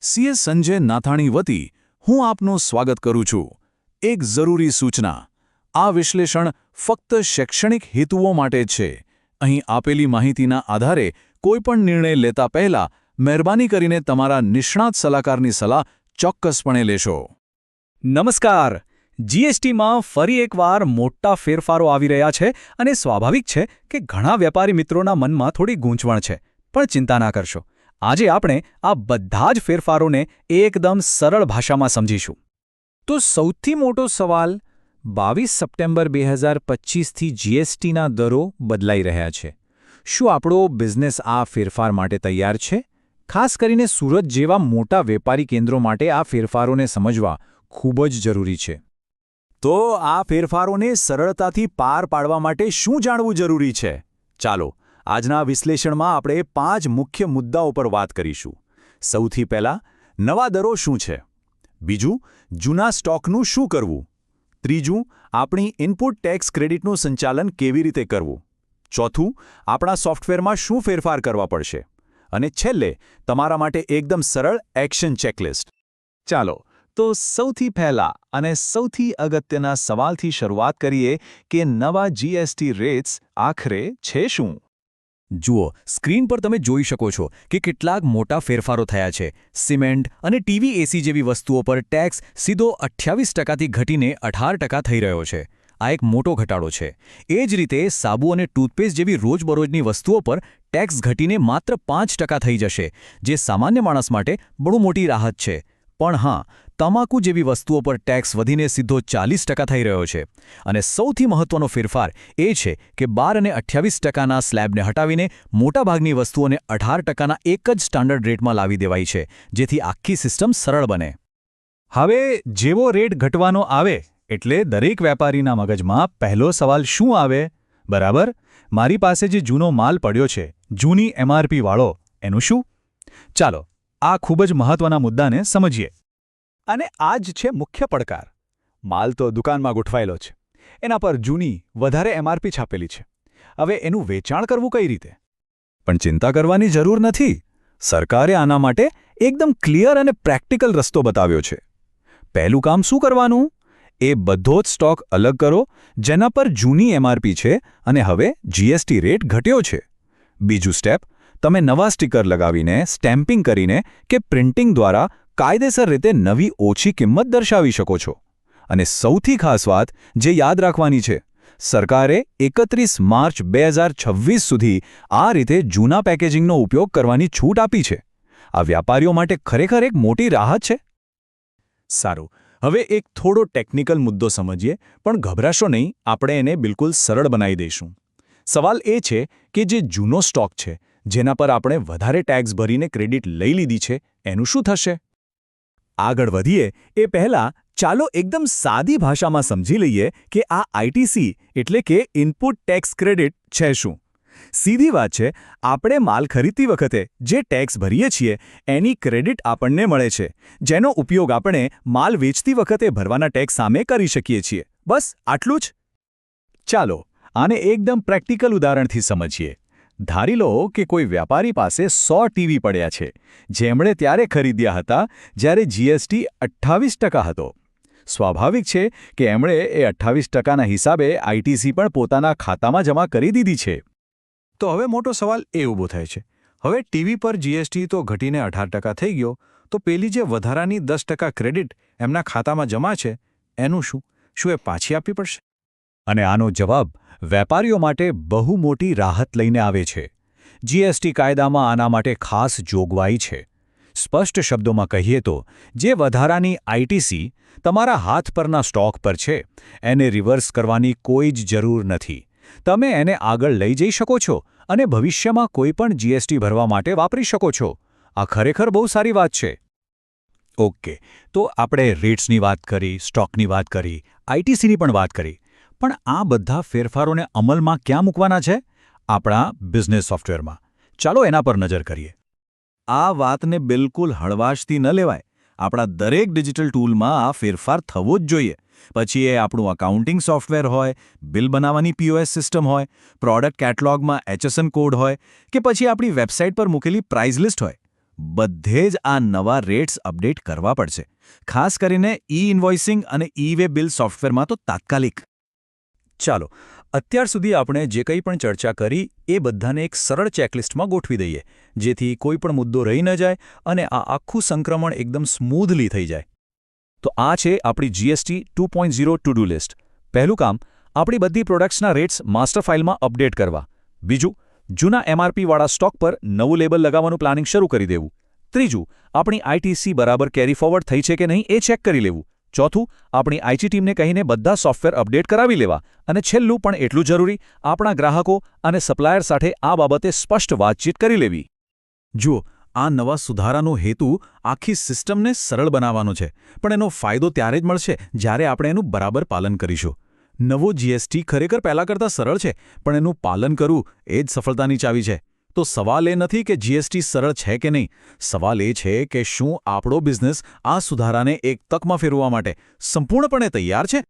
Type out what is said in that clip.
CS Sanjay Nathani વતી હું આપનું સ્વાગત કરું છું. એક જરૂરી સૂચના. આ વિશ્લેષણ ફક્ત શૈક્ષણિક હેતુઓ માટે જ છે. અહીં આપેલી માહિતીના આધારે કોઈપણ નિર્ણય લેતા પહેલા મહેરબાની કરીને તમારા નિષ્ણાત સલાહકારની સલાહ ચોક્કસપણે લેશો. નમસ્કાર. જીએસટીમાં ફરી એકવાર મોટા ફેરફારો આવી રહ્યા છે અને સ્વાભાવિક છે કે ઘણા વેપારી મિત્રોના મનમાં થોડી ગૂંચવણ છે. પણ ચિંતા ના કરશો. આજે આપણે આ બધા જ ફેરફારોને એકદમ સરળ ભાષામાં સમજીશું. તો સૌથી મોટો સવાલ 22 સપ્ટેમ્બર 2025થી જીએસટીના દરો બદલાઈ રહ્યા છે. શું આપણો બિઝનેસ આ ફેરફાર માટે તૈયાર છે? ખાસ કરીને સુરત જેવા મોટા વેપારી કેન્દ્રો માટે આ ફેરફારોને સમજવા ખૂબ જ જરૂરી છે. તો આ ફેરફારોને સરળતાથી પાર પાડવા માટે શું જાણવું જરૂરી છે? ચાલો, આજના વિશ્લેષણમાં આપણે 5 મુખ્ય મુદ્દાઓ પર વાત કરીશું. સૌથી પહેલાં, નવા દરો શું છે? બીજું, જૂના સ્ટોકનું શું કરવું? ત્રીજું, આપણી ઇનપુટ ટેક્સ ક્રેડિટનું સંચાલન કેવી રીતે કરવું? ચોથું, આપણા સોફ્ટવેરમાં શું ફેરફાર કરવા પડશે? અને છેલ્લે, તમારા માટે એકદમ સરળ એક્શન ચેકલિસ્ટ. ચાલો, તો સૌથી પહેલા અને સૌથી અગત્યના સવાલથી શરૂઆત કરીએ કે નવા જીએસટી રેટ્સ આખરે છે શું? જુઓ, સ્ક્રીન પર તમે જોઈ શકો છો કે કેટલાક મોટા ફેરફારો થયા છે. સિમેન્ટ અને ટીવી એસી જેવી વસ્તુઓ પર ટેક્સ સીધો 28%થી ઘટીને 18% થઈ રહ્યો છે. આ એક મોટો ઘટાડો છે. એ જ રીતે સાબુ અને ટૂથપેસ્ટ જેવી રોજબરોજની વસ્તુઓ પર ટેક્સ ઘટીને માત્ર 5% થઈ જશે, જે સામાન્ય માણસ માટે બહુ મોટી રાહત છે. પણ હા, તમાકુ જેવી વસ્તુઓ પર ટેક્સ વધીને સીધો 40% થઈ રહ્યો છે. અને સૌથી મહત્વનો ફેરફાર એ છે કે 12 અને 28%ના સ્લેબને હટાવીને મોટાભાગની વસ્તુઓને 18%ના એક જ સ્ટાન્ડર્ડ રેટમાં લાવી દેવાઈ છે, જેથી આખી સિસ્ટમ સરળ બને. હવે જેવો રેટ ઘટવાનો આવે એટલે દરેક વેપારીના મગજમાં પહેલો સવાલ શું આવે? બરાબર, મારી પાસે જે જૂનો માલ પડ્યો છે, જૂની એમઆરપી વાળો, એનું શું? ચાલો, આ ખૂબ જ મહત્વના મુદ્દાને સમજીએ. અને આ જ છે મુખ્ય પડકાર. માલ તો દુકાનમાં ગોઠવાયેલો છે. એના પર જૂની, વધારે એમઆરપી છાપેલી છે. હવે એનું વેચાણ કરવું કઈ રીતે? પણ ચિંતા કરવાની જરૂર નથી. સરકારે આના માટે એકદમ ક્લિયર અને પ્રેક્ટિકલ રસ્તો બતાવ્યો છે. પહેલું કામ શું કરવાનું? એ બધો જ સ્ટોક અલગ કરો જેના પર જૂની એમઆરપી છે અને હવે જીએસટી રેટ ઘટ્યો છે. બીજું સ્ટેપ, તમે નવા સ્ટીકર લગાવીને, સ્ટેમ્પિંગ કરીને કે પ્રિન્ટિંગ દ્વારા કાયદેસર રીતે નવી ઓછી કિંમત દર્શાવી શકો છો. અને સૌથી ખાસ વાત જે યાદ રાખવાની છે, સરકારે 31 માર્ચ 2026 સુધી આ રીતે જૂના પેકેજિંગનો ઉપયોગ કરવાની છૂટ આપી છે. આ વ્યાપારીઓ માટે ખરેખર એક મોટી રાહત છે. સારું, હવે એક થોડો ટેકનિકલ મુદ્દો સમજીએ, પણ ગભરાશો નહીં, આપણે એને બિલકુલ સરળ બનાવી દઈશું. સવાલ એ છે કે જે જૂનો સ્ટોક છે, જેના પર આપણે વધારે ટેક્સ ભરીને ક્રેડિટ લઈ લીધી છે, એનું શું થશે? આગળ વધીએ એ પહેલાં ચાલો એકદમ સાદી ભાષામાં સમજી લઈએ કે આ આઈટીસી એટલે કે ઇનપુટ ટેક્સ ક્રેડિટ છે શું. સીધી વાત છે, આપણે માલ ખરીદતી વખતે જે ટેક્સ ભરીએ છીએ એની ક્રેડિટ આપણને મળે છે, જેનો ઉપયોગ આપણે માલ વેચતી વખતે ભરવાના ટેક્સ સામે કરી શકીએ છીએ. બસ આટલું જ. ચાલો, આને એકદમ પ્રેક્ટિકલ ઉદાહરણથી સમજીએ. ધારી લો કે કોઈ વ્યાપારી પાસે 100 ટીવી પડ્યા છે, જેમણે ત્યારે ખરીદ્યા હતા જ્યારે જીએસટી 28% હતો. સ્વાભાવિક છે કે એમણે એ 28%ના હિસાબે આઈટીસી પણ પોતાના ખાતામાં જમા કરી દીધી છે. તો હવે મોટો સવાલ એ ઊભો થાય છે, હવે ટીવી પર જીએસટી તો ઘટીને 18% થઈ ગયો, તો પેલી જે વધારાની 10% ક્રેડિટ એમના ખાતામાં જમા છે, એનું શું? શું એ પાછી આપવી પડશે? અને આનો જવાબ વેપારીઓ માટે બહુ મોટી રાહત લઈને આવે છે. જીએસટી કાયદામાં આના માટે ખાસ જોગવાઈ છે. સ્પષ્ટ શબ્દોમાં કહીએ તો, જે વધારાની આઈટીસી તમારા હાથ પરના સ્ટોક પર છે, એને રિવર્સ કરવાની કોઈ જ જરૂર નથી. તમે એને આગળ લઈ જઈ શકો છો અને ભવિષ્યમાં કોઈ પણ જીએસટી ભરવા માટે વાપરી શકો છો. આ ખરેખર બહુ સારી વાત છે. ઓકે, તો આપણે રેટ્સની વાત કરી, સ્ટોકની વાત કરી, આઈટીસીની પણ વાત કરી. પણ આ બધા ફેરફારોને અમલમાં ક્યાં મૂકવાના છે? આપણા બિઝનેસ સોફ્ટવેરમાં. ચાલો એના પર નજર કરીએ. આ વાતને બિલકુલ હળવાશથી ન લેવાય. આપણા દરેક ડિજિટલ ટૂલમાં આ ફેરફાર થવો જ જોઈએ. પછી એ આપણું અકાઉન્ટિંગ સોફ્ટવેર હોય, બિલ બનાવવાની પીઓએસ સિસ્ટમ હોય, પ્રોડક્ટ કેટલોગમાં એચએસએન કોડ હોય કે પછી આપણી વેબસાઇટ પર મૂકેલી પ્રાઇઝ લિસ્ટ હોય. બધે જ આ નવા રેટ્સ અપડેટ કરવા પડશે, ખાસ કરીને ઈ-ઇન્વોઇસિંગ અને ઈ-વે બિલ સોફ્ટવેરમાં તો તાત્કાલિક. ચાલો અત્યાર સુધી આપણે જે કંઈ પણ ચર્ચા કરી એ બધાને એક સરળ ચેકલિસ્ટમાં ગોઠવી દઈએ, જેથી કોઈ પણ મુદ્દો રહી ન જાય અને આ આખું સંક્રમણ એકદમ સ્મૂધલી થઈ જાય. તો આ છે આપણી જીએસટી 2.0 ટુ ડુ લિસ્ટ. પહેલું કામ, આપણી બધી પ્રોડક્ટ્સના રેટ્સ માસ્ટર ફાઇલમાં અપડેટ કરવા. બીજું, જૂના એમઆરપીવાળા સ્ટોક પર નવું લેબલ લગાવવાનું પ્લાનિંગ શરૂ કરી દેવું. ત્રીજું, આપણી આઈટીસી બરાબર કેરી ફોરવર્ડ થઈ છે કે નહીં એ ચેક કરી લેવું. ચોથું, આપણી આઈટી ટીમને કહીને બધા સોફ્ટવેર અપડેટ કરાવી લેવા. અને છેલ્લું પણ એટલું જરૂરી, આપણા ગ્રાહકો અને સપ્લાયર સાથે આ બાબતે સ્પષ્ટ વાતચીત કરી લેવી. જુઓ, આ નવા સુધારાનો હેતુ આખી સિસ્ટમને સરળ બનાવવાનો છે, પણ એનો ફાયદો ત્યારે જ મળશે જ્યારે આપણે એનું બરાબર પાલન કરીશું. નવો જીએસટી ખરેખર પહેલાં કરતાં સરળ છે, પણ એનું પાલન કરવું એ જ સફળતાની ચાવી છે. તો સવાલ એ નથી કે જીએસટી સરળ છે કે નહીં, સવાલ એ છે કે શું આપણો બિઝનેસ આ સુધારાને એક તકમાં ફેરવવા માટે સંપૂર્ણપણે તૈયાર છે.